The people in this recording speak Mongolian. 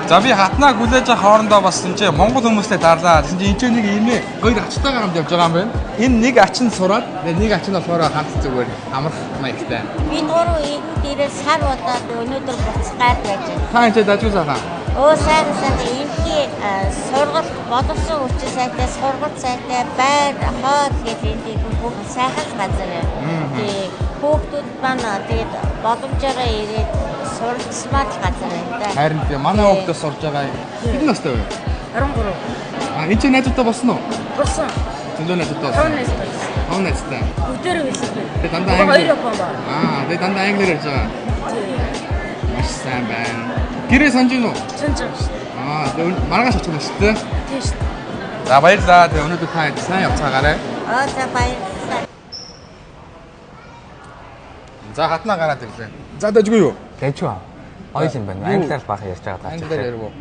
За би хатнаа хүлээж авах хоорондоо бас энэ чинь монгол хүмүүстэй дарлаа. Тэгсэн чинь энэ чинь нэг ийм хоёр ачтайгаа хамт явж байгаа юм байна. Энэ нэг ачин сураад, нэг ачин болохоор хамт зүгээр амрах маягтай. Би гурав энэ дээрээ сар удаад өнөөдөр буцгаад байж байна. Та энэ дажгүй сайхан. Оо сайн энэний сургалт боловсон хүчин сайтай, сургалт сайтай, байр, хоол гэх энэ бүх сайхан газар юм. Тэгээ хүүхдүүд маань тэгээд боломжоор ирээд суралцмал газар байна да. Харин тийм манай хүүхдээс сурж байгаа хэдэн настай вэ? 13. Энэ чинь найзуудтай болсон уу? Болсон. Зөндөө найзуудтай. 5 настай. 5 найзтай. Өдөр байсан. Тэгээ дандаа англи. Тэгээ дандаа англиэр ярьж байгаа. Маш сайн байна. Гэрээ санаж гин үү? Санаж байна шүү дээ. Маргааш очих юм шүү дээ. Тийм шүү дээ. За баярлалаа. Тэгээ өнөөдөр та сайн явцгаагаарай. За баярлалаа. За хатнаа гараад ирлээ. За дажгүй юу? Дайчгүй. Ойл юм байна. Англиар баах ярьж байгаа. Англиар ярив уу?